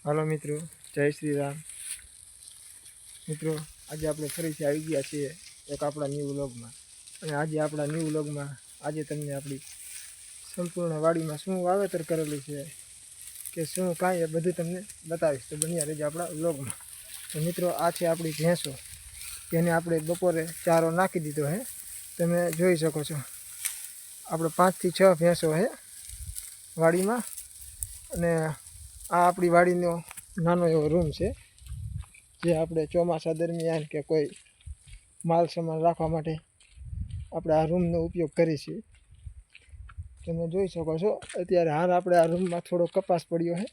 Hello मित्रों, जय श्री राम। मित्रों, आज આપણે ફરીથી આવી ગયા છીએ એક આપણા ન્યૂ વ્લોગમાં। અને આજે આપણા ન્યૂ વ્લોગમાં આજે તમને આપણી સંપૂર્ણ વાડીમાં શું વાવેતર કરેલું છે કે શું કાંઈ એ બધું તમને બતાવીશ, તો બન્યા રહેજો આપણા વ્લોગમાં। તો મિત્રો, આ છે આપણી ભેંસો, જેને આપણે બપોરે ચારો નાખી દીધો હે। તમે જોઈ શકો છો, આપણે 5 થી 6 ભેંસો હે વાડીમાં। અને આ આપણી વાડીનો નાનો એવો રૂમ છે, જે આપણે ચોમાસા દરમિયાન કે કોઈ માલ સામાન રાખવા માટે આપણે આ રૂમનો ઉપયોગ કરીએ છીએ। તમે જોઈ શકો છો, અત્યારે હાલ આપણે આ રૂમમાં થોડો કપાસ પડ્યો છે।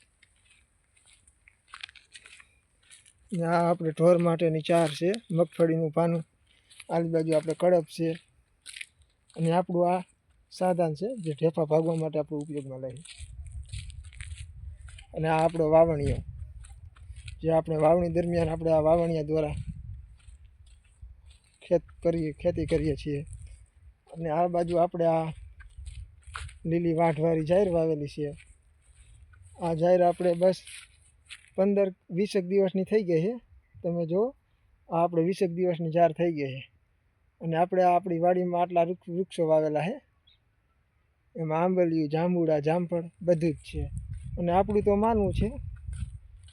ને આ આપણે ઢોર માટેની ચાર છે, મગફળીનું પાનું, આજુબાજુ આપણે કડપ છે, અને આપણું આ સાધન છે જે ઢેફા ભાગવા માટે આપણે ઉપયોગમાં લઈએ। અને આ આપણો વાવણીઓ, જે આપણે વાવણી દરમિયાન આપણે આ વાવણીયા દ્વારા ખેતી કરીએ છીએ। અને આ બાજુ આપણે આ લીલી વાંઠવાળી જાહેર વાવેલી છે। આ જાહેર આપણે બસ 15-20 દિવસની થઈ ગઈ છે। તમે જો, આ આપણે 20 દિવસની જાર થઈ ગઈ છે। અને આપણે આપણી વાડીમાં આટલા વૃક્ષો વાવેલા છે, એમાં આંબલિયું, જાંબુડા, જામફળ બધું જ છે। અને આપણું તો માનવું છે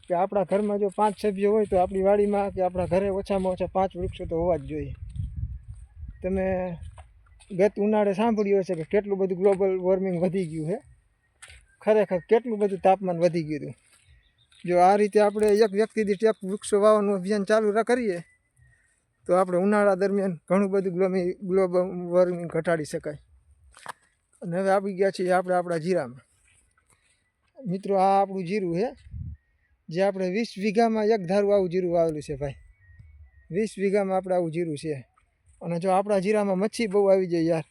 કે આપણા ઘરમાં જો 5 સભ્યો હોય તો આપણી વાડીમાં કે આપણા ઘરે ઓછામાં ઓછા 5 વૃક્ષો તો હોવા જ જોઈએ। તમે ગત ઉનાળે સાંભળ્યું હશે કે કેટલું બધું ગ્લોબલ વોર્મિંગ વધી ગયું છે, ખરેખર કેટલું બધું તાપમાન વધી ગયું હતું। જો આ રીતે આપણે એક વ્યક્તિ દીઠ એક વૃક્ષો વાવવાનું અભિયાન ચાલુ કરીએ તો આપણે ઉનાળા દરમિયાન ઘણું બધું ગ્લોબલ વોર્મિંગ ઘટાડી શકાય। અને હવે આવી ગયા છીએ આપણે આપણા જીરામાં। મિત્રો, આ આપણું જીરું છે, જે આપણે 20 વીઘામાં એક ધારું આવું જીરું વાવેલું છે ભાઈ। 20 વીઘામાં આપણે આવું જીરું છે। અને જો આપણા જીરામાં મચ્છી બહુ આવી જાય યાર,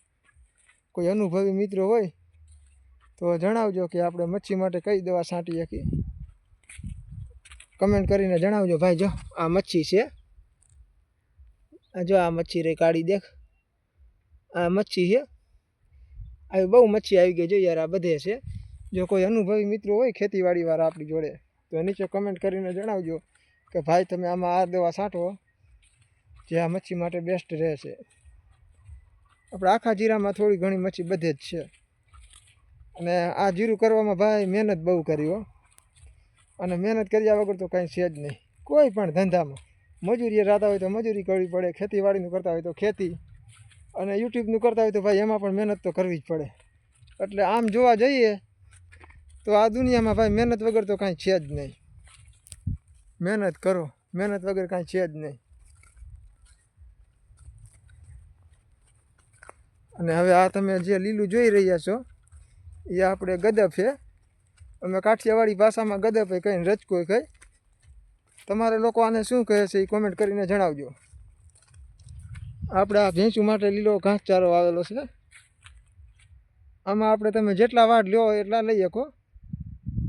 કોઈ અનુભવી મિત્રો હોય તો જણાવજો કે આપણે મચ્છી માટે કઈ દવા છાંટી શકીએ, કમેન્ટ કરીને જણાવજો ભાઈ। જો આ મચ્છી છે, જો આ મચ્છી રે કાઢી દેખ, આ મચ્છી છે, આવી બહુ મચ્છી આવી ગઈ જો યાર, આ બધે છે। જો કોઈ અનુભવી મિત્રો હોય ખેતીવાડી વાળા આપણી જોડે, તો નીચે કમેન્ટ કરીને જણાવજો કે ભાઈ તમે આમાં આ દવા છાંટો, જે આ મચ્છી માટે બેસ્ટ રહેશે। આપણે આખા જીરામાં થોડી ઘણી મચ્છી બધે જ છે। અને આ જીરું કરવામાં ભાઈ મહેનત બહુ કરી હો, અને મહેનત કર્યા વગર તો કંઈ છે જ નહીં। કોઈ પણ ધંધામાં મજૂરી રાતા હોય તો મજૂરી કરવી પડે, ખેતીવાડીનું કરતા હોય તો ખેતી, અને યુટ્યુબનું કરતા હોય તો ભાઈ એમાં પણ મહેનત તો કરવી જ પડે। એટલે આમ જોવા જઈએ તો આ દુનિયામાં ભાઈ મહેનત વગર તો કાંઈ છે જ નહીં। મહેનત કરો, મહેનત વગર કાંઈ છે જ નહીં। અને હવે આ તમે જે લીલું જોઈ રહ્યા છો એ આપણે ગદપ છે। અમે કાઠિયાવાડી ભાષામાં ગદપ એ કહીને રચકો કહી। તમારે લોકો આને શું કહે છે એ કોમેન્ટ કરીને જણાવજો। આપણે આ ભેંસું માટે લીલો ઘાસચારો આવેલો છે। આમાં આપણે તમે જેટલા વાટ લ્યો એટલા લઈ શકો,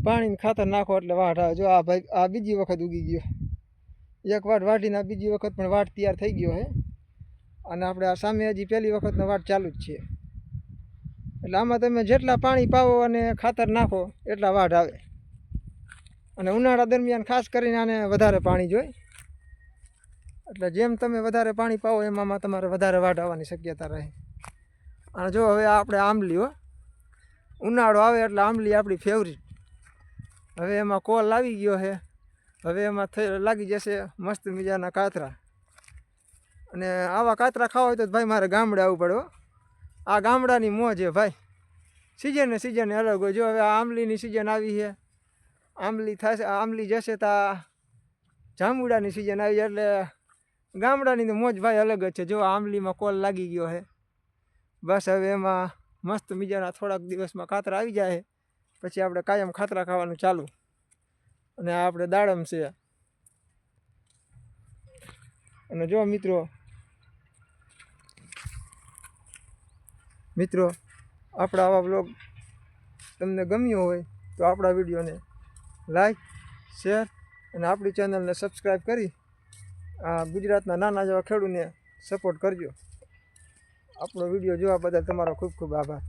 પાણીને ખાતર નાખો એટલે વાટ આવે। જો આ ભાઈ આ બીજી વખત ઉગી ગયો, એક વાટ વાટીને આ બીજી વખત પણ વાટ તૈયાર થઈ ગયો છે। અને આપણે આ સામે હજી પહેલી વખતનો વાટ ચાલુ જ છે। એટલે આમાં તમે જેટલા પાણી પાવો અને ખાતર નાખો એટલા વાટ આવે। અને ઉનાળા દરમિયાન ખાસ કરીને આને વધારે પાણી જોઈએ, એટલે જેમ તમે વધારે પાણી પાવો એમાં તમારે વધારે વાટ આવવાની શક્યતા રહે। અને જો હવે આપણે આંબલી હો, ઉનાળો આવે એટલે આંબલી આપણી ફેવરિટ। હવે એમાં કોલ આવી ગયો છે, હવે એમાં લાગી જશે મસ્ત મજાના કાતરા। અને આવા કાતરા ખાવા હોય તો ભાઈ મારે ગામડે આવવું પડે હો। આ ગામડાની મોજ છે ભાઈ, સિઝને સિઝને અલગ હોય। જો હવે આ આંબલીની સિઝન આવી છે, આંબલી થશે, આંબલી જશે તો જાંબુડાની સિઝન આવી, એટલે ગામડાની તો મોજ ભાઈ અલગ જ છે। જો આંબલીમાં કોલ લાગી ગયો છે, બસ હવે એમાં મસ્ત મજાના થોડાક દિવસમાં કાતરા આવી જાય, પછી આપણે કાયમ ખાતરા ખાવાનું ચાલુ। અને આ આપણે દાડમ છે। અને જો મિત્રો આપણા આવા બ્લોગ તમને ગમ્યો હોય તો આપણા વિડીયોને લાઈક, શેર અને આપણી ચેનલને સબસ્ક્રાઈબ કરી આ ગુજરાતના નાના જેવા ખેડૂતને સપોર્ટ કરજો। આપણો વિડીયો જોવા બદલ તમારો ખૂબ ખૂબ આભાર।